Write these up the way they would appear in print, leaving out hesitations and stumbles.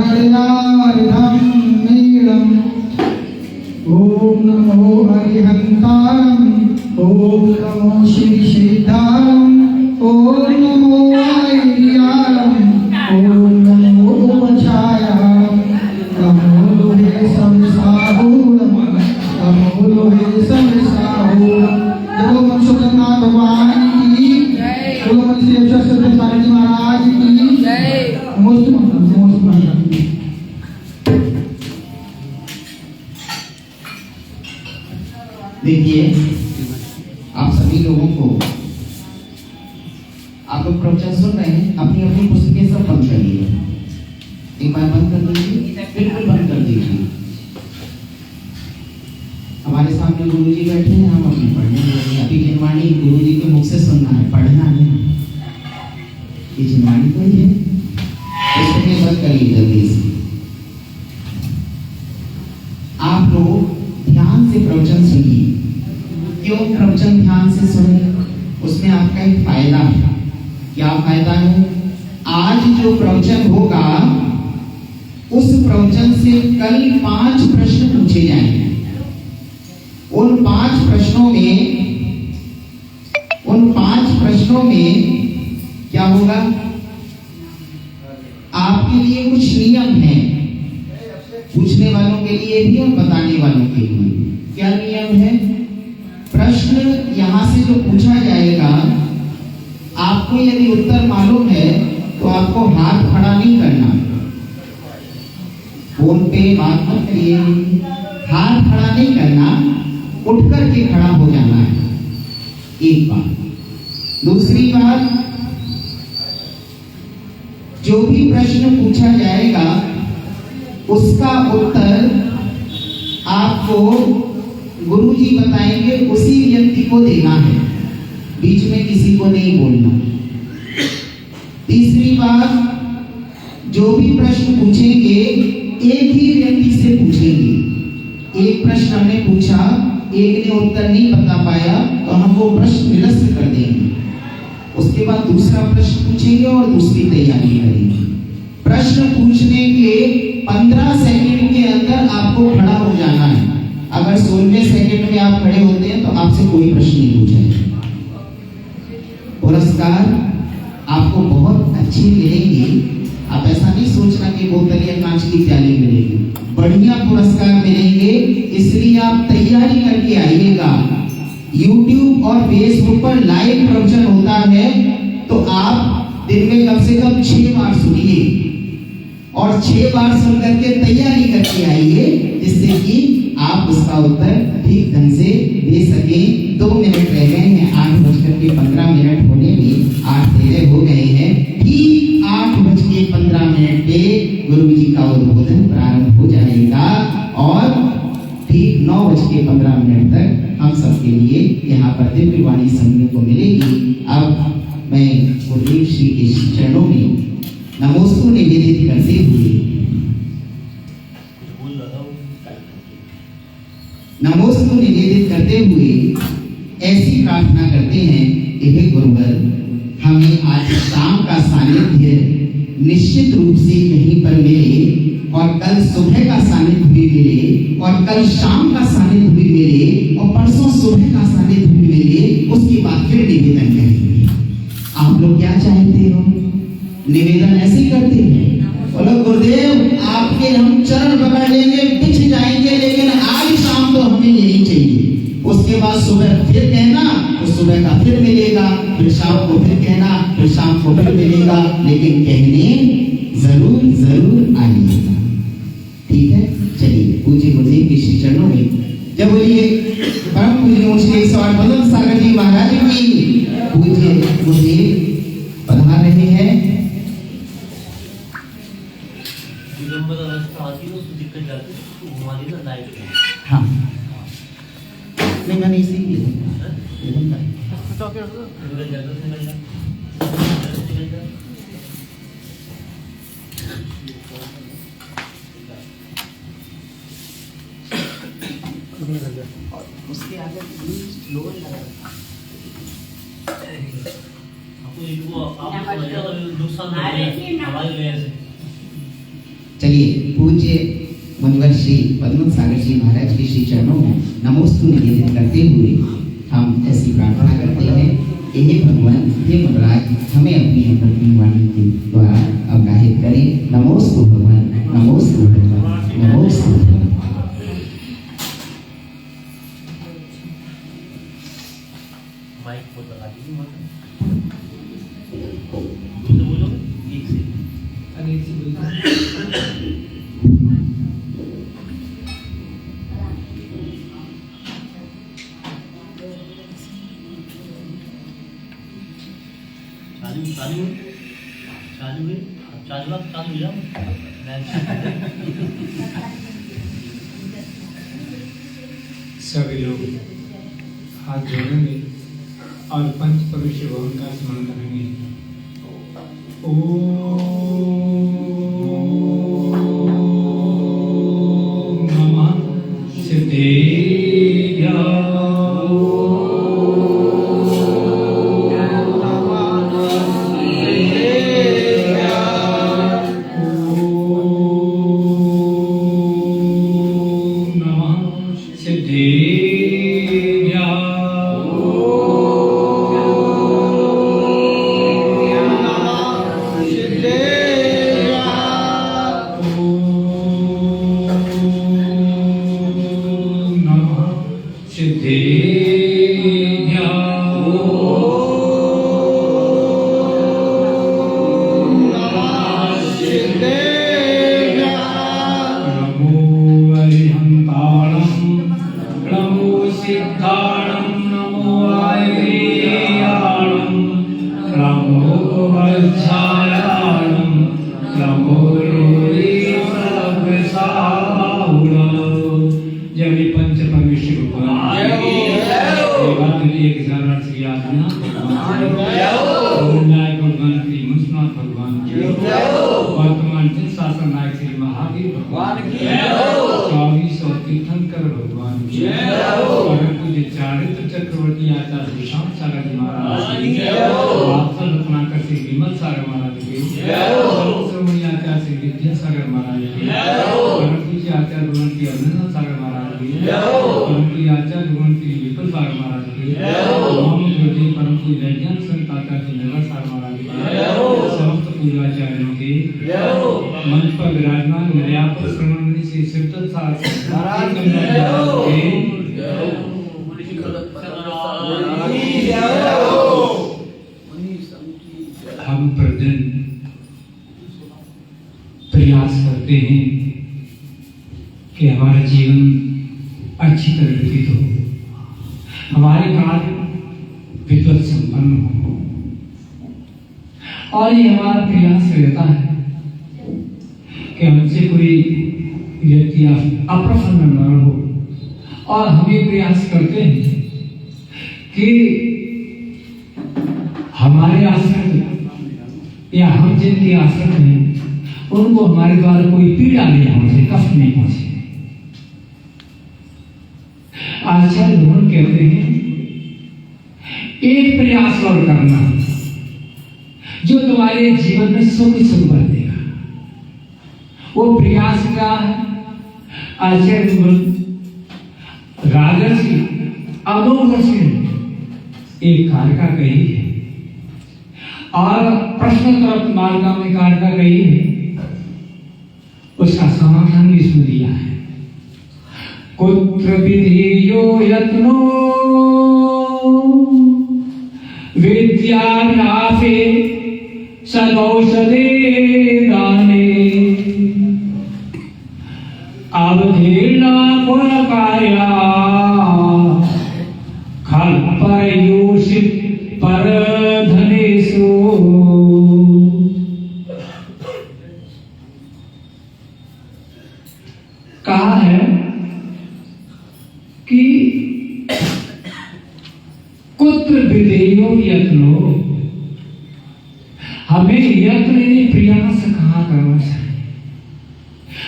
हृदयार्धं नीलम् ओम नमो हरिहंतारम् ओम नमो श्रीसिद्धारम् ओम नमो आयर्यारम् ओम नमो उपछायारम् नमो लोहे संसाहूरम् नमो लोहे संसाहूरम्। जब मनसुखनाथ भगवान की जय, मन श्री अक्षर सारथी महाराज की जय। नमोस्तु मंगलम। देखिए आप सभी लोगों को, आप लोग प्रवचन सुन रहे हैं, अपनी अपनी पुस्तकें सब बंद करिए। एक बार बंद कर दीजिए, बिल्कुल बंद कर दीजिए। हमारे सामने गुरु जी बैठे हैं, हम अपनी पढ़ने लगे। अभी जिनवाणी गुरु जी के मुख से सुनना है, पढ़ना है। ये जिनवाणी तो ही है, पुस्तकें बंद करिए जल्दी से। आप लोग ध्यान से प्रवचन सुनिए। क्यों प्रवचन ध्यान से सुने? उसमें आपका एक फायदा है। क्या फायदा है? आज जो प्रवचन होगा उस प्रवचन से कल 5 प्रश्न पूछे जाएंगे। उन 5 प्रश्नों में क्या होगा? आपके लिए कुछ नियम हैं, पूछने वालों के लिए भी और बताने वालों के लिए। क्या नियम है? प्रश्न यहां से जो पूछा जाएगा, आपको यदि उत्तर मालूम है तो आपको हाथ खड़ा नहीं करना। फोन पे बात मत करिए, हाथ खड़ा नहीं करना, उठ करके खड़ा हो जाना है। एक बात। दूसरी बात, जो भी प्रश्न पूछा जाएगा उसका उत्तर आपको गुरुजी बताएंगे, उसी व्यक्ति को देना है, बीच में किसी को नहीं बोलना। तीसरी बात, जो भी प्रश्न पूछेंगे एक ही व्यक्ति से पूछेंगे। एक प्रश्न हमने पूछा, एक ने उत्तर नहीं बता पाया तो हम वो प्रश्न निरस्त कर देंगे। उसके बाद दूसरा प्रश्न पूछेंगे और दूसरी तैयारी करेंगे। प्रश्न पूछने के 15 सेकंड के अंदर आपको खड़ा हो जाना है। अगर 16वें सेकंड में आप खड़े होते हैं तो आपसे कोई प्रश्न नहीं पूछेगा। पुरस्कार आपको बहुत अच्छे मिलेंगे। आप ऐसा नहीं सोचना कि बोतल या कांच की प्याली मिलेगी, बढ़िया पुरस्कार मिलेंगे। इसलिए आप तैयारी करके आइएगा। YouTube और Facebook पर लाइव प्रवचन होता है तो आप दिन में कम से कम 6 बार सुनिए और 6 बार सुन करके तैयारी करके आइए, जिससे कि आप उसका उत्तर ठीक ढंग से दे सके। 2 मिनट रह गए हैं, 8:15 होने में 8 तेरे हो गए हैं। ठीक 8:15 पे गुरु जी का उद्बोधन प्रारंभ हो जाएगा और ठीक 9:15 तक हम सबके लिए यहाँ पर दिव्य वाणी सुनने को मिलेगी। अब मैं गुरुदेव श्री के चरणों में नमोस्तु निवेदित करते हुए ऐसी प्रार्थना करते हैं कि हे गुरुवर, हमें आज शाम का सानिध्य निश्चित रूप से यहीं पर मिले और कल सुबह का सानिध्य भी मिले और कल शाम का सानिध्य भी मिले और परसों सुबह का सानिध्य भी मिले। उसके बाद फिर निवेदन करेंगे। आप लोग क्या चाहते हो? निवेदन ऐसे करते हैं, बोलो गुरुदेव आपके हम चरण पकड़ लेंगे, बिछ जाएंगे, लेकिन आज शाम तो हमें यही चाहिए। उसके बाद सुबह फिर कहना तो सुबह का फिर मिलेगा, फिर शाम को फिर कहना, फिर शाम को फिर मिलेगा, लेकिन कहने जरूर जरूर आइएगा। ठीक है, चलिए पूज्य गुरुदेव के श्री चरणों में जब बोलिए परम पूज्य श्री स्वामी सागर जी महाराज की पूज्य गुरुदेव पधार रहे हैं। हाँ नहीं, मैंने इसीलिए उसके आगे लोअर लगा चलिए पूज्य मुनिवर श्री पद्म सागर जी महाराज के श्री चरणों में नमोस्तु निवेदित करते हुए हम ऐसी प्रार्थना करते हैं, हे भगवान, हे मनराज, हमें अपनी अपनी वाणी के द्वारा अवगाहित करें। नमोस्तु भगवान, नमोस्तु भगवान, नमोस्तु भगवान। माइक को लगा दीजिए मत तो बोलो एक से अरे एक से बोलिए। चालू चालू है, अब चालू आप चालू हो जाओ। सभी लोग हाथ जोड़ेंगे और पंच पवित्र भवन का स्मरण करेंगे। ओम नमः सिद्धेभ्यः। वर्तमान जिन शासन नायक श्री महावीर भगवान की 2400 तीर्थंकर भगवान की परम पूज्य चारित्र चक्रवर्ती आचार्य श्री श्याम सागर जी महाराज की वात्सल रत्नाकर श्री विमल सागर महाराज की श्रवणी आचार्य श्री विद्यासागर महाराज की परम पूज्य आचार्य भगवान की अभिनंदन सागर महाराज की परम पूज्य आचार्य भगवान श्री विपुल सागर महाराज की परम पूज्य वैज्ञानिक संत आचार्य निर्मल सागर महाराज की समस्त पूर्वाचार्यों के मंच पर विराजमान निर्यापक श्रवण श्री सिद्धत महाराज हम प्रतिदिन प्रयास करते हैं कि हमारा जीवन अच्छी तरह व्यतीत हो, हमारे कार्य विद्वत संपन्न हो, और ये हमारा प्रयास रहता है कि हमसे कोई व्यक्ति अप्रसन्न न हो, और हम ये प्रयास करते हैं कि हमारे आश्रित या हम जिनके आश्रित हैं उनको हमारे द्वारा कोई पीड़ा नहीं पहुंचे, कष्ट नहीं पहुंचे। आचार्य भगवान कहते हैं एक प्रयास और करना जो तुम्हारे जीवन में सुख सुख भर देगा। वो प्रयास क्या है? आचार्य राजर्षि अमोघर्षि एक कारिका कही है, और प्रश्न तरफ मार्गा में कारिका कही है, उसका समाधान भी इसमें दिया है। कुत्र विधेयो यत्नो विद्याभ्यासे सदौषधे दाने अवधेर्णा पुरकार्या खल्पयोषित परधनेषु। कहा है कि कुत्र विधेयो यत्नो, हमें यत्न प्रयास कहाँ करना चाहिए?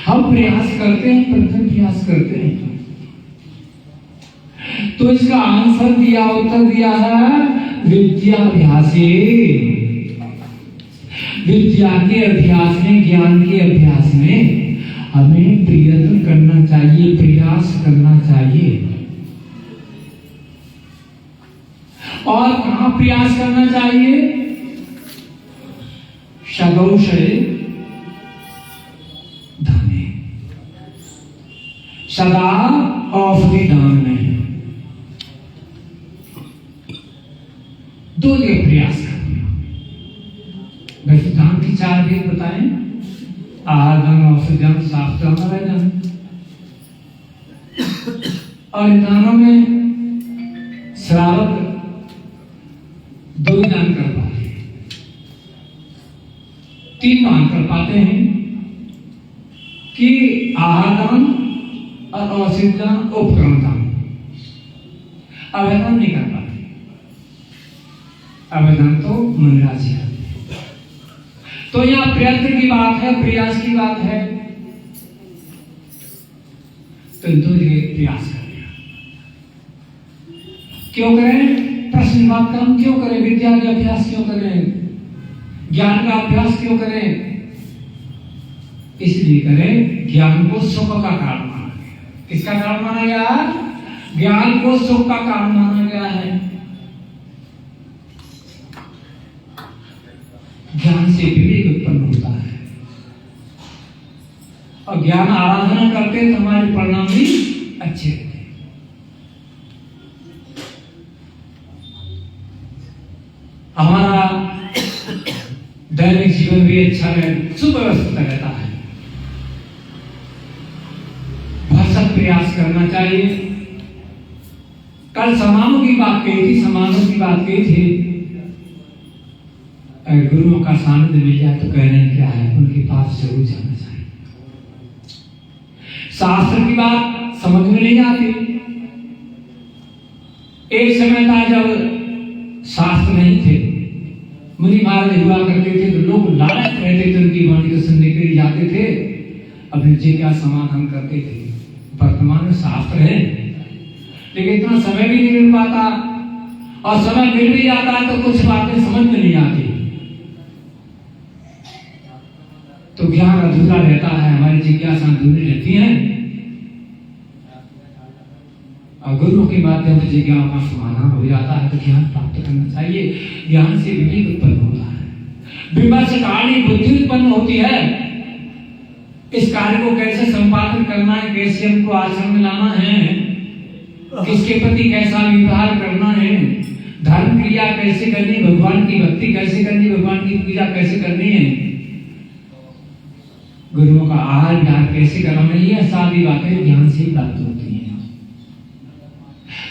हम प्रयास करते हैं, प्रथम प्रयास करते हैं, तो इसका आंसर दिया, उत्तर दिया है विद्याभ्यासे। विद्या के अभ्यास में, ज्ञान के अभ्यास में करना चाहिए? सदौषधे दाने, सदा औषधि दान में दो जगह प्रयास करना। वैसे दान की 4 भेद बताएं, आहार दान, औषधि दान, शास्त्र हमारा दान। और इन दानों में श्रावक 2 ही दान कर पाते हैं, 3 दान कर पाते हैं कि आहार दान और औषधि दान, उपकरण दान। अवैधान नहीं कर पाते। अवैधान तो मनराज जी करते। तो यहाँ प्रयत्न की बात है, प्रयास की बात है, तो 2 जगह प्रयास करें। क्यों करें? प्रश्न बात का हम क्यों करें? विद्या का अभ्यास क्यों करें? ज्ञान का अभ्यास क्यों करें? इसलिए करें, ज्ञान को सुख का कारण माना गया। किसका कारण माना गया? ज्ञान को सुख का कारण माना गया है। ज्ञान से विवेक उत्पन्न होता है, और ज्ञान आराधना करते हैं तो हमारे परिणाम भी अच्छे रहते हैं। हमारा दैनिक जीवन भी अच्छा रहे, सुव्यवस्थित रहता है। भरसक प्रयास करना चाहिए। कल समानों की बात कही थी, समानों की बात कही थी। अगर गुरुओं का सानिध्य मिल जाए तो कहना क्या है, उनके पास जरूर जाना चाहिए। शास्त्र की बात समझ में नहीं आती। एक समय था जब शास्त्र नहीं थे, मुनि महाराज हुआ करते थे, तो लोग लालच रहते थे, उनकी वाणी को सुनने के लिए जाते थे, अपने जी का समाधान करते थे। वर्तमान में शास्त्र है, लेकिन इतना समय भी नहीं मिल पाता, और समय मिल भी जाता है तो कुछ बातें समझ में नहीं आती, तो ज्ञान अधूरा रहता है, हमारी जिज्ञासा अधूरी रहती है। और गुरु के माध्यम से जिज्ञासा का समाधान हो जाता है, तो ज्ञान प्राप्त करना चाहिए। ज्ञान से विवेक उत्पन्न होता है, विमर्शकारी बुद्धि उत्पन्न होती है। इस कार्य को कैसे संपादन करना है, कैसे हमको आचरण में लाना है, किसके प्रति कैसा व्यवहार करना है, धर्म क्रिया कैसे करनी, भगवान की भक्ति कैसे करनी, भगवान की पूजा कैसे करनी है, गुरुओं का आहार विहार कैसे करना है, ये सारी बातें ज्ञान से प्राप्त होती हैं।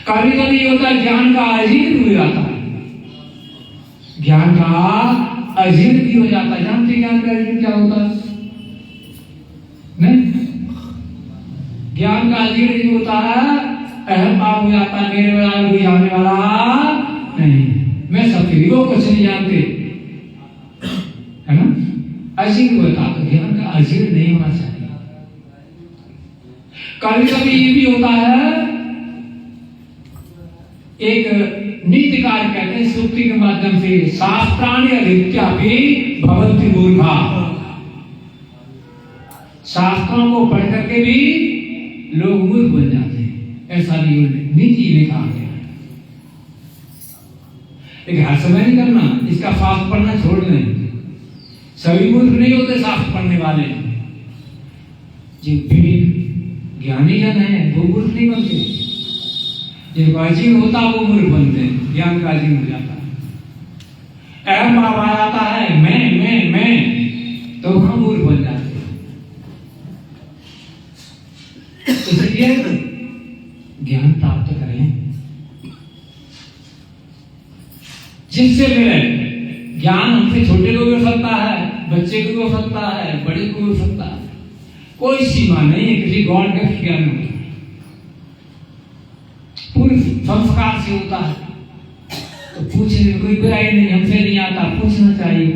कभी कभी होता है ज्ञान का अजीर्ण हो जाता है, ज्ञान का अजीर्ण भी हो जाता है। जानते ज्ञान का अजीर्ण क्या होता है? नहीं, ज्ञान का अजीर्ण भी होता है, अहम भाव हो जाता है, मेरे वाला कोई जानने वाला नहीं, मैं सबके वो कुछ नहीं जानते, है ना? अजीर्ण होता, तो ज्ञान का अजीर्ण नहीं होना चाहिए। कभी कभी ये भी होता है, एक नीतिकार कहते हैं सूक्ति के माध्यम से, शास्त्राणि अधीत्यापि भवन्ति मूर्खा। शास्त्रों को पढ़ करके भी लोग मूर्ख बन जाते हैं, ऐसा भी नीति में कहा गया है। लेकिन हर समय नहीं करना, इसका शास्त्र पढ़ना छोड़ दें। सभी मूर्ख नहीं होते शास्त्र पढ़ने वाले, जो ज्ञानी जन है वो मूर्ख नहीं बनते, जिनको अजीर्ण होता वो मूर्ख बनते हैं, ज्ञान का अजीर्ण हो जाता है। अहम भाव आ जाता है, मैं, तो हम मूर्ख बन जाते हैं। इसलिए ज्ञान प्राप्त करें, जिससे मिले। ज्ञान हमसे छोटे को भी हो सकता है, बच्चे को भी हो सकता है, बड़े को भी हो सकता है, कोई सीमा नहीं है। किसी गॉड गिफ्ट ज्ञान होता है, पूरी संस्कार से होता है, तो पूछने में कोई बुराई नहीं, हमसे नहीं आता, पूछना चाहिए।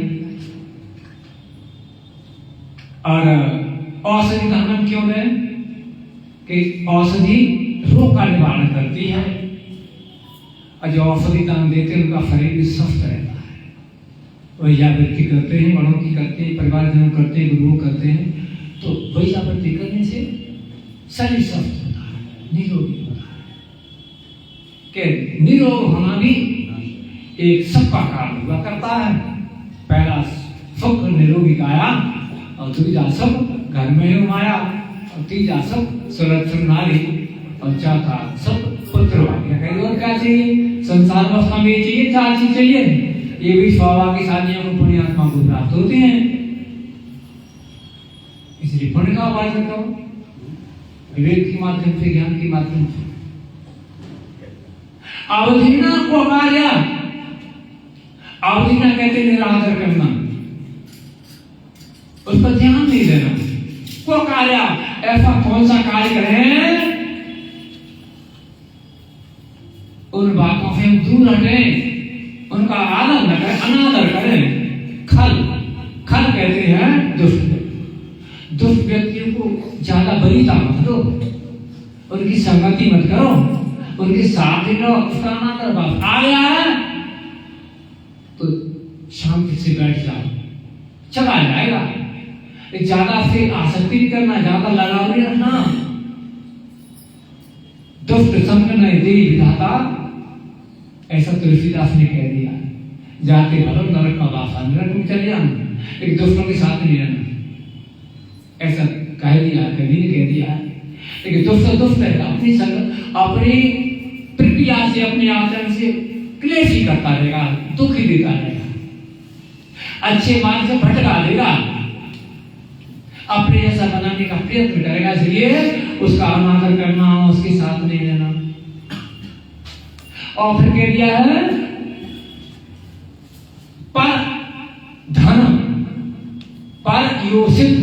और औषधि का नाम क्यों है कि औषधि रोग का निवारण करती है, और जो औषधि दान देते हैं उनका शरीर भी स्वस्थ रहता है। वैयावृत्ति करते हैं, बड़ों की करते हैं, परिवारजनों करते हैं, गुरुओं करते हैं, तो वैयावृत्ति करने से शरीर स्वस्थ होता है, निरोगी होता है। कि निरोग होना भी एक सबका कारण हुआ करता है। पहला सुख निरोगी काया, और दूसरा सुख घर में माया, और तीसरा सुख सुरक्षित नारी, और चौथा सुख पुत्र भाग्य। कहीं और क्या चाहिए संसार अवस्था में? ये चाहिए, चार चीज चाहिए। ये भी स्वाभाविक साधनियों को पुण्य आत्मा को प्राप्त होते हैं, इसलिए पुण्य का उपार्जन करो विवेक के माध्यम से, ज्ञान के माध्यम से। अवधीना को कार्य, अवधीना कहते निरादर करना, उस पर ध्यान नहीं देना। को कार्य, ऐसा कौन सा कार्य करें उन बातों से हम दूर हटें, उनका आदर न करें, अनादर करें। खल, खल कहते हैं दुष्ट, दुष्ट व्यक्तियों को ज्यादा बरीता मत दो, उनकी संगति मत करो, उनके साथ ही रहो, उसका अनादर। बात आ गया है तो शांति से बैठ जाओ, चला जाएगा। ज्यादा से आसक्ति नहीं करना, ज्यादा लगाव नहीं रखना। दुष्ट संग नहीं दे विधाता, ऐसा तुलसीदास ने कह दिया। जाते भलो नरक का वासा, नरक में चले जाना, एक दुष्टों के साथ नहीं रहना, ऐसा कह दिया, कभी ने कह दिया। लेकिन दुष्ट दुष्ट है, अपनी संग, अपनी प्रक्रिया से, अपने आचरण से क्लेश ही करता रहेगा, दुख ही देता रहेगा, अच्छे मार्ग से भटका देगा, अपने जैसा बनाने का प्रयत्न करेगा। इसलिए उसका अनादर करना, उसके साथ नहीं रहना। और फिर कह दिया है पर धन, पर योषित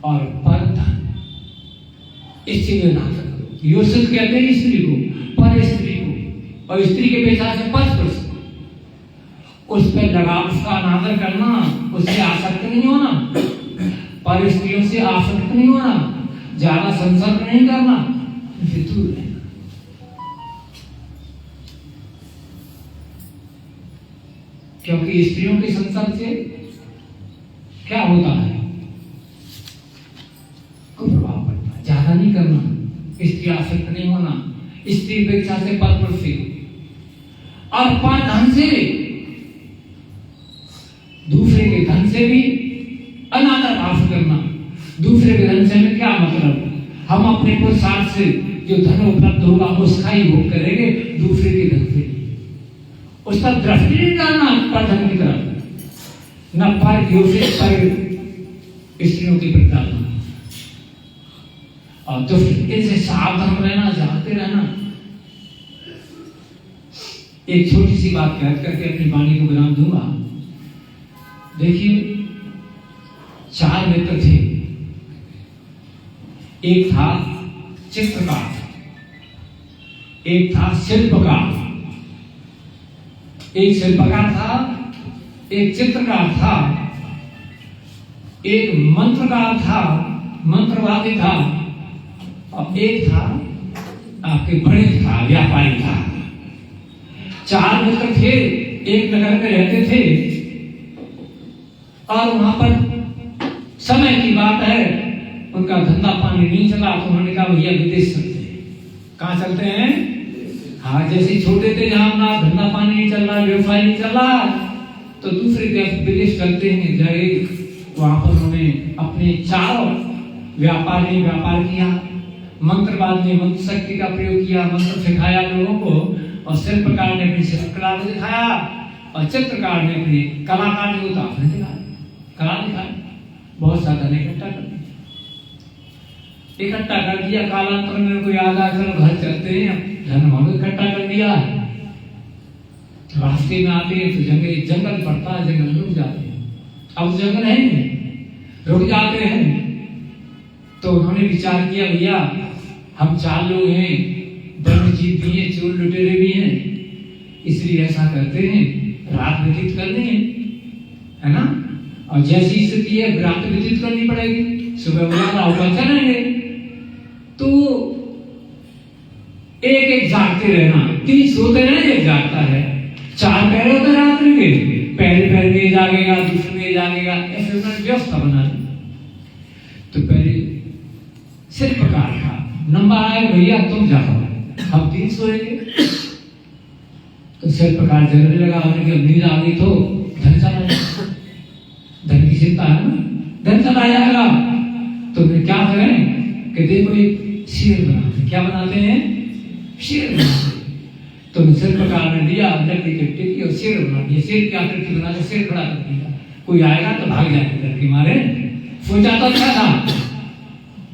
और पर धन, इससे में नाता करो। योषित कहते हैं स्त्री को, पर स्त्री को, और स्त्री के पेशा से पर पुरुष, उस पर लगाव, उसका अनादर करना, उससे आसक्त नहीं होना, पर स्त्रियों से आसक्त नहीं होना, ज्यादा संसर्ग नहीं करना, उनसे दूर रहना। क्योंकि स्त्रियों के संसर्ग से क्या होता है, कुप्रभाव पड़ता है। ज्यादा नहीं करना, स्त्री आसक्त नहीं होना, स्त्री अपेक्षा से पर से, और पर धन से, दूसरे के धन से भी अनादर भाव करना। दूसरे के धन से में क्या मतलब, हम अपने पुरुषार्थ से जो धन उपलब्ध होगा उसका ही भोग करेंगे, दूसरे के धन से उस पर दृष्टि नहीं डालना, पर धन की तरफ न पर योषित, पर स्त्रियों की प्रति डालना। और दुष्ट इनसे सावधान रहना, जानते रहना। एक छोटी सी बात कह करके अपनी वाणी को विराम दूंगा। देखिए, चार मित्र थे। एक था चित्रकार, एक था शिल्पकार, एक शिल्पकार था, एक चित्रकार था, एक मंत्रकार था, मंत्रवादी था, और एक था आपके वणिक था, व्यापारी था। चार मित्र थे, एक नगर में रहते थे, और वहां पर समय की बात है, उनका धंधा पानी नहीं चला, तो उन्होंने कहा भैया विदेश चलते हैं। कहाँ चलते हैं? हाँ, जैसे छोटे थे जहां अपना धंधा पानी नहीं चल रहा, व्यवसाय नहीं चल रहा, तो दूसरे देश विदेश चलते हैं। गए, वहां पर उन्होंने अपने चारों व्यापार ने व्यापार किया, मंत्रवाद ने मंत्र शक्ति का प्रयोग किया, मंत्र सिखाया लोगों को, और शिल्पकार ने अपनी शिल्पकला को दिखाया, और चित्रकार ने अपनी कलाकार जो था कला दिखाई। बहुत सा धन इकट्ठा कर दिया। कालांतर में मेरे को याद आया, चलो घर चलते हैं, धन हम इकट्ठा कर दिया। रास्ते में आते हैं तो जंगल पड़ता है, जंगल रुक जाते हैं। अब जंगल है नहीं, रुक जाते हैं। तो उन्होंने विचार किया, भैया हम चार लोग हैं, ब्रह्मजीत भी हैं, चोर लुटेरे भी हैं, इसलिए ऐसा करते हैं, रात व्यतीत करनी है ना, और जैसी स्थिति है रात व्यतीत करनी पड़ेगी, सुबह उजाला होगा चलेंगे। तो एक एक जागते रहना, 3 सोते रहना, एक जागता है। 4 पैर होते रात्रि के, पहले में जागेगा, दूसरे में जागेगा, ऐसे उन्होंने व्यवस्था बना ली। तो पहले शिल्पकार था, नंबर आया, भैया तुम जाओ, हम 3 सोएंगे। तो सिर प्रकार जलने लगा, हमने कि नींद आ गई तो धन चला जाएगा, धन की चिंता है ना, धन चला जाएगा। तो फिर क्या करें कि देखो एक शेर बनाते, क्या बनाते हैं, शेर बनाते। तो सिर प्रकार ने दिया, लकड़ी के टिकी और शेर बना दिया, शेर की आकृति बना के शेर खड़ा कर दिया। कोई आएगा तो भाग जाएगा डर के मारे। सोचा तो अच्छा था,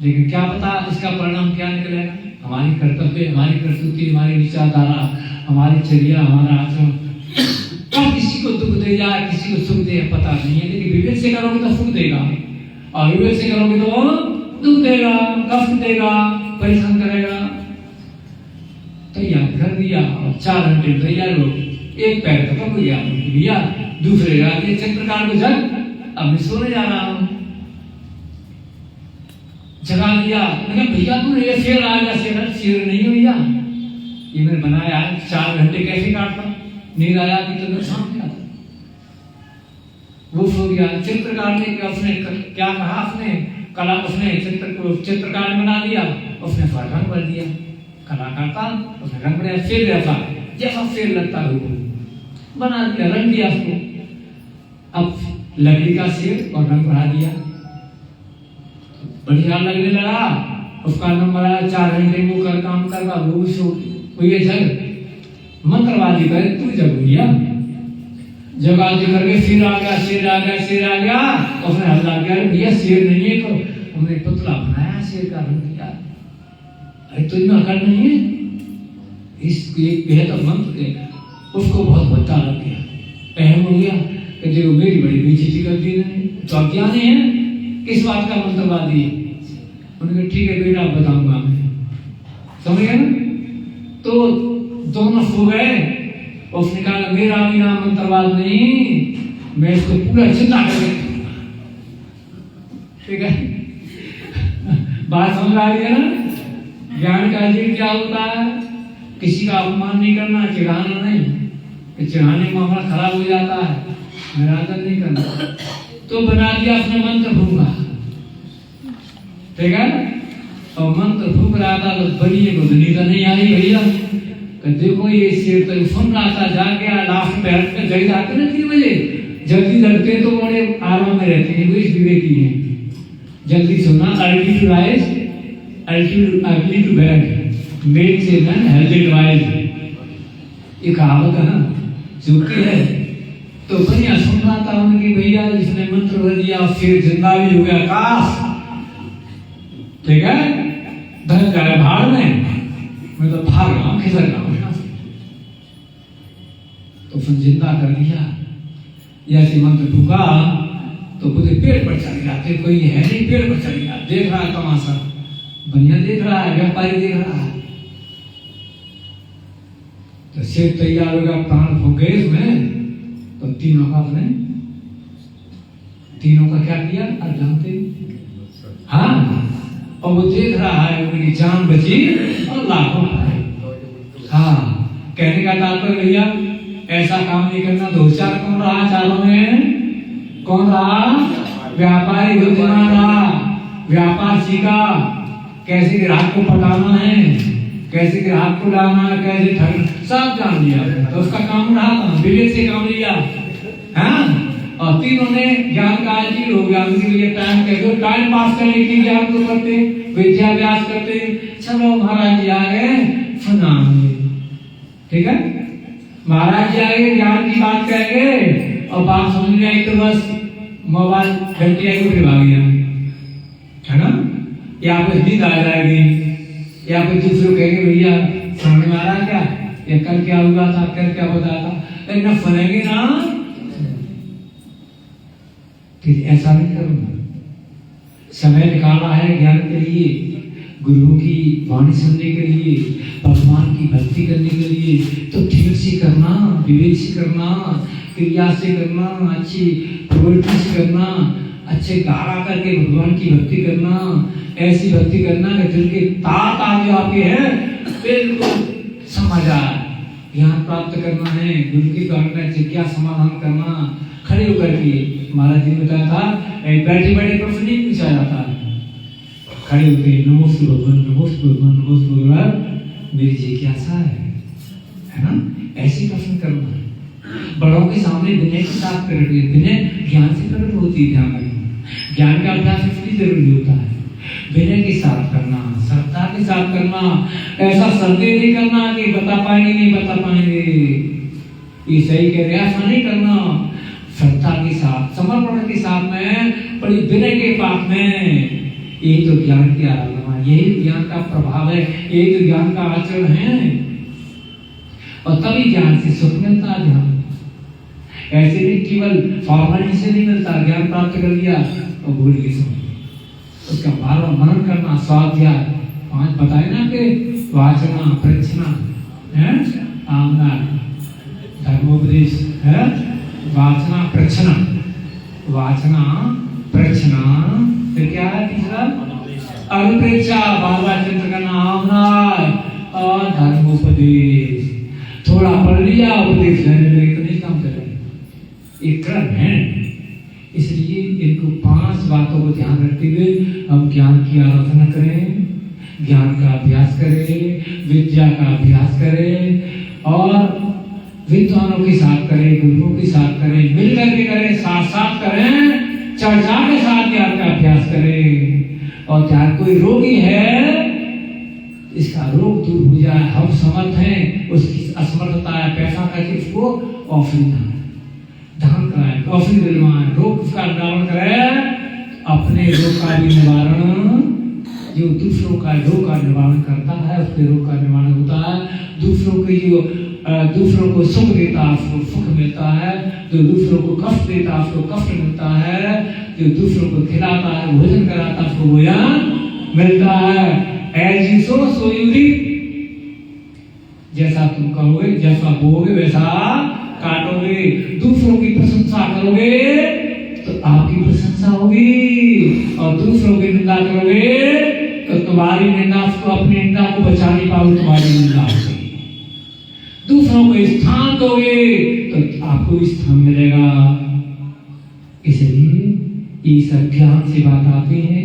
लेकिन क्या पता इसका परिणाम क्या निकलेगा। हमारी कर्तव्य, हमारी कर्तव्य, हमारी विचारधारा, हमारी चर्या, हमारा आचरण कब किसी को दुख दे जाए, किसी को सुख दे पता नहीं है। लेकिन विवेक से करोगे तो सुख देगा, और विवेक से करोगे तो दुख देगा, कष्ट देगा, परेशान करेगा। तैयार कर दिया और 4 घंटे तैयार हो, एक पैर खत्म हो गया भैया, दूसरे रात चित्रकार को जग, अब मैं सोने जा रहा हूँ। जगा दिया, भैया तू ये शेर आ गया, शेर नहीं हो भैया, ये मैंने बनाया है, 4 घंटे कैसे काटता, नींद आया कि तो नुकसान क्या था। वो सो गया। चित्रकार ने उसने क्या कहा, उसने कला, उसने चित्रकार ने बना दिया, उसने रंग भर दिया, कलाकार था, उसने रंग बनाया, शेर जैसा, जैसा शेर लगता है वो बना दिया, रंग दिया उसको। अब लकड़ी का शेर और रंग भरा दिया, बढ़िया लगने लगा। उसका नंबर आया, 4 घंटे वो कर काम करवा, वो ये जग मंत्रवादी करे, तू जग भैया, जगा दे करके शेर आ गया, शेर आ गया, शेर आ गया। उसने हल्ला किया, भैया शेर नहीं है, तो हमने पुतला बनाया, शेर का रंग दिया। अरे तुझमें अकल नहीं है, इस एक तो मंत्र है, उसको बहुत बच्चा लग गया, अहम हो गया कि देखो मेरी बड़ी बेइज्जती कर दी ने, तो क्या नहीं है, किस बात का मंत्रवादी है। उन्होंने ठीक है बेटा बताऊंगा मैं, समझ गए ना। तो दोनों सो गए, उसने कहा मेरा भी नाम मंत्रवाद नहीं, मैं इसको पूरा जिंदा करके, ठीक है बात समझ आ रही है ना। ज्ञान का जीव क्या होता है, किसी का अपमान नहीं करना, चिढ़ाना नहीं, चिढ़ाने में मामला खराब हो जाता है, निरादर नहीं करना। तो बना दिया अपने मंत्र भूखा, ठीक है, और मंत्र भूख रहा था तो बड़ी नींद नहीं आई भैया, देखो ये शेर तो सुन रहा था, जा गया लास्ट में जग जाते ना 3 बजे, जल्दी जगते तो बड़े आराम में रहते हैं, वो इस विवेकी है, जल्दी सुनना। Early to rise, early to bed, made से नन हेल्दी डिवाइस, ये कहावत है ना, चुकी है। तो बढ़िया सुन रहा था उनकी भैया, जिसने मंत्र भर दिया, शेर जिंदा भी हो गया, काश, ठीक है, धन जाए भाड़ में, मैं तो भाग रहा हूँ, खिसक रहा हूँ, तो फिर जिंदा कर दिया। ऐसे मंत्र फूका तो पूरे पेड़ पर चढ़ गया, कोई है नहीं, पेड़ पर चढ़ गया, देख रहा है तमाशा, बढ़िया देख रहा है, व्यापारी देख रहा है। तो शेर तैयार हो गया, प्राण फूक गए उसमें, तो तीनों का क्या किया आप जानते, हाँ, और वो देख रहा है उनकी जान बची और लाखों आए। हाँ, कहने का तात्पर्य भैया ऐसा काम नहीं करना। 2 4 कौन रहा, चारों में कौन रहा, व्यापारी बुद्धिमान रहा, व्यापार सीखा, कैसे ग्राहक को पटाना है, कैसे ग्राहक को लाना है, कैसे ठग, सब जान लिया। तो उसका काम रहा था, विवेक से काम लिया, हाँ। और तीनों ने ज्ञान का आजीर हो गया, उनके लिए टाइम कहते, टाइम पास करने के लिए ज्ञान को करते, विद्याभ्यास करते। चलो महाराज जी आ गए, सुनाएंगे, ठीक है, महाराज जी आए, ज्ञान की बात कहेंगे, और बात समझ में आई तो बस मोबाइल घंटी आई, फिर भाग गया, है ना, या फिर नींद आ जाएगी, या फिर दूसरे कहेंगे भैया समझ में आ रहा क्या, ये कल क्या हुआ था, कल क्या होता था, लेकिन सुनेंगे ना, ऐसा नहीं करूंगा। समय निकाला है ज्ञान के लिए, गुरु की वाणी सुनने के लिए, भगवान की भक्ति करने के लिए, तो ठीक से करना, विवेक से करना, क्रिया से करना, अच्छी प्रवृत्ति से करना, अच्छे गारा करके भगवान की भक्ति करना, ऐसी भक्ति करना कि दिल के तार तार जो आपके हैं बिल्कुल समझ आए। ज्ञान प्राप्त करना है, गुरु की जिज्ञासा समाधान करना, खड़े होकर के। महाराज जी ने बताया था बैठे बैठे प्रश्न नहीं पूछा जाता है, खड़े होकर नमोस्तु भगवान, नमोस्तु भगवान, नमोस्तु भगवान, मेरी जिज्ञासा है ना, ऐसे प्रश्न करना है। बड़ों के सामने विनय के साथ प्रकट हुई, विनय ज्ञान से प्रकट होती है। ध्यान रखना, ज्ञान का अभ्यास इसलिए जरूरी होता है। विनय के साथ करना, श्रद्धा के साथ करना, ऐसा संदेह नहीं करना कि बता पाएंगे नहीं बता पाएंगे, ये सही कह रहे, ऐसा नहीं करना। श्रद्धा के साथ, समर्पण के साथ में, बड़ी विनय के पास में, यही तो ज्ञान की आराधना, यही ज्ञान का प्रभाव है, यही तो ज्ञान का आचरण है। और तभी ज्ञान से सुख मिलता है। ध्यान ऐसे नहीं केवल फॉर्मेलिटी से नहीं मिलता, ज्ञान प्राप्त कर लिया और भूल के समझ, उसका बार बार मनन करना, स्वाध्याय 5 बताए ना कि वाचना, प्रच्छना, आमना, धर्मोपदेश है, वाचना, प्रच्छना, वाचना, प्रच्छना, फिर क्या है तीसरा? अनुप्रेक्षा, बार बार चिंतन करना, आमना और धर्मोपदेश। थोड़ा पढ़ लिया, उपदेश लेने लगे तो नहीं काम चलेगा, एक क्रम है। इसलिए इनको 5 बातों को ध्यान रखते हुए हम ज्ञान की आराधना करें, ज्ञान का अभ्यास करें, विद्या का अभ्यास करें और विद्वानों के साथ करें, गुरुओं के साथ करें, मिलकर के करें, साथ साथ करें, चर्चा के साथ ज्ञान का अभ्यास करें। और चाहे कोई रोगी है, इसका रोग दूर हो जाए, हम समर्थ हैं, उसकी असमर्थता है, पैसा करके उसको ऑफरिंग दान कराए, ऑफरिंग दिलवाएं, रोग उसका निवारण करें, अपने रोग का भी निवारण, जो दूसरों का रोग का निवारण करता है उसके रोग का निवारण होता है। दूसरों के जो दूसरों को सुख देता है उसको सुख मिलता है, जो दूसरों को कष्ट देता है उसको कष्ट मिलता है, जो दूसरों को खिलाता है, भोजन कराता है उसको भोजन मिलता है। As you sow, so you reap। जैसा तुम करोगे, जैसा बोओगे वैसा काटोगे। दूसरों की प्रशंसा करोगे तो आपकी प्रशंसा होगी, और दूसरों की निंदा करोगे तो तुम्हारी निंदा को, अपनी निंदा को बचा नहीं पाओगे, तुम्हारी निंदा होगी। दूसरों को स्थान दोगे तो आपको भी स्थान मिलेगा। इसलिए ये सब ज्ञान से बात आती है।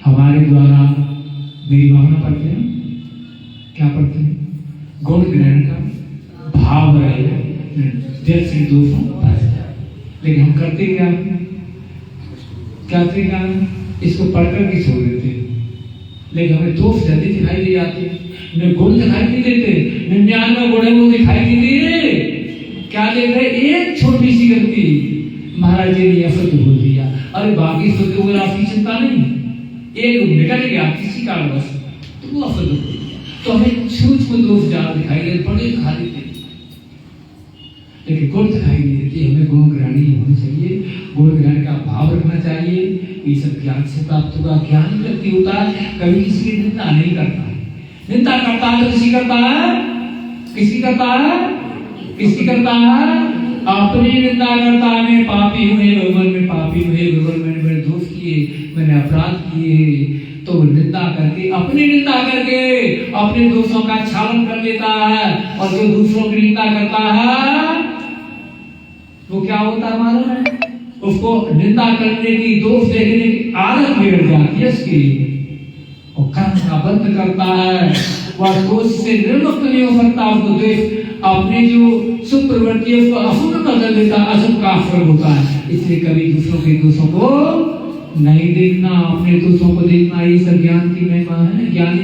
हमारे द्वारा मेरी भावना पढ़ते हैं, क्या पढ़ते हैं? गुण ग्रहण का भाव रहेगा, जैसे दोषों, लेकिन हम करते क्या इसको पढ़कर भी छोड़ देते हैं। लेकिन हमें दोष जल्दी दिखाई दे जाते हैं, गुण दिखाई नहीं देते। 99 गुण वो दिखाई नहीं दे, क्या देख रहे? एक छोटी सी गलती, महाराज जी ने अशुद्ध बोल दिया, अरे बाकी शुद्ध हो गया, आपकी चिंता नहीं, एक निकल गया किसी कारणवश तो वो अशुद्ध हो गया। तो हमें सूक्ष्म दोष ज्यादा दिखाई दे, बड़े दिखा देते, लेकिन गुण दिखाई नहीं देती। हमें गुण ग्रहणी होनी चाहिए, गुण ग्रहण का भाव रखना चाहिए। ये सब ज्ञान से प्राप्त होगा। ज्ञान व्यक्ति होता है कभी किसी की निंदा नहीं करता है। निंदा करता है तो किसी करता है, किसी करता है, किसी करता है, अपनी निंदा करता है। मैं पापी हूँ, भगवान में पापी हूँ, भगवान मैंने बड़े दोष किए, मैंने अपराध किए, तो निंदा करके, अपनी निंदा करके अपने दोषों का छालन कर लेता है। और जो दूसरों की निंदा करता है वो क्या होता है मालूम है? उसको निंदा करने की, दोष देखने की आदत बिगड़ जाती है उसकी, और कर्म का बंद करता है। वह दोष से निर्मुक्त नहीं हो सकता। उसको द्वेष, अपने जो शुभ प्रवृत्ति है उसको अशुभ बदल देता है, अशुभ का आश्रय होता है। इसलिए कभी दूसरों के दोषों को नहीं देखना, अपने दोषों को देखना, ये सब ज्ञान की महिमा है। ज्ञानी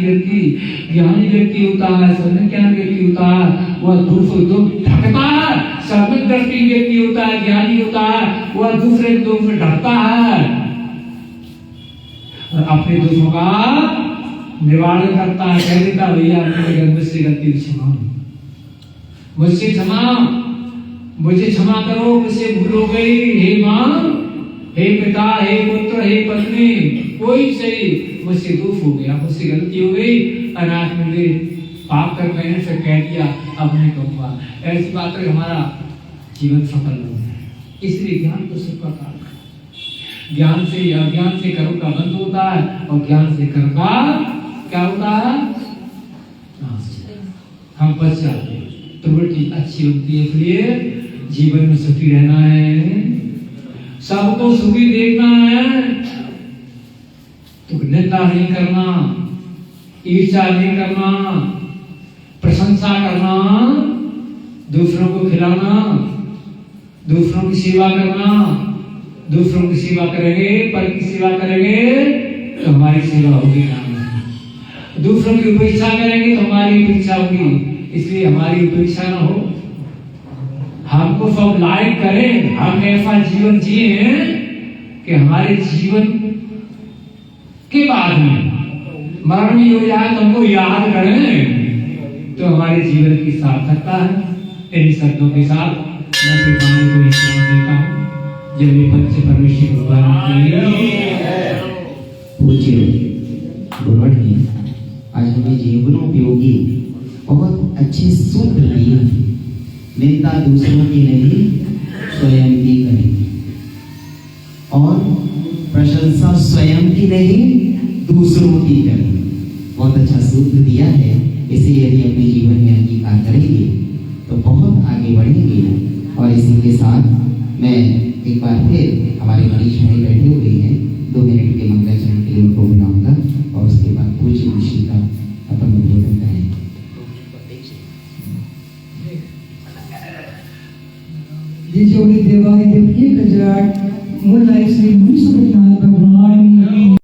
व्यक्ति होता है, सर्वज्ञान व्यक्ति होता है, वह दूसरों दोष ढकता है। सर्वज्ञ दृष्टि व्यक्ति होता है, ज्ञानी होता है, वह दूसरे दोष में ढकता है और अपने दोषों का निवारण करता है। कह देता भैया अपने मुझसे गलती क्षमा, मुझसे क्षमा, मुझे क्षमा करो, मुझसे भूल हो गई। हे माँ, हे पिता, हे पुत्र, हे पत्नी, कोई सही, मुझसे दोष हो गया, मुझसे गलती हो गई, अनाथ में गई, पाप कर मैंने से कह दिया, अब नहीं कहूँगा। ऐसी बात है, हमारा जीवन सफल हो जाए। इसलिए ज्ञान को सिर्फ का ज्ञान से, अज्ञान से कर्म का बंद होता है, और ज्ञान से कर्म का क्या होता है? हम बच जाते हैं, प्रवृत्ति अच्छी होती है। इसलिए जीवन में सुखी रहना है, सबको सुखी देखना है, तो निंदा नहीं करना, ईर्ष्या नहीं करना, प्रशंसा करना दूसरों को खिलाना, दूसरों की सेवा करना। दूसरों की सेवा करेंगे, पर की सेवा करेंगे तो हमारी सेवा होगी ना। दूसरों की उपेक्षा करेंगे तो हमारी उपेक्षा होगी। इसलिए हमारी उपेक्षा ना हो, हमको सब लाइक करें, हम ऐसा जीवन जिए कि हमारे जीवन के बाद में मरण भी हो जाए तो हमको याद करें, तो हमारे जीवन की सार्थकता है। इन शब्दों के साथ मैं पिताजी को विश्राम देता हूँ। जब ये बच्चे परमेश्वर भगवान की पूज्य गुरुवर ने आज हमें जीवनोपयोगी बहुत अच्छे सूत्र दिए। निंदा दूसरों की नहीं, स्वयं की करें, और प्रशंसा स्वयं की नहीं, दूसरों की करें। बहुत अच्छा सूत्र दिया है। इसे यदि अपने जीवन में अंगीकार करेंगे तो बहुत आगे बढ़ेंगे। और इसी के साथ मैं एक बार फिर हमारे मनीष भाई बैठे हुए हैं, 2 मिनट के मंगलाचरण के लिए उनको बुलाऊंगा और उसके बाद पूज्य ऋषि का अपन उद्बोधन करेंगे। देवाय देवकी कजराट मूल श्री मुनि सुखनाथ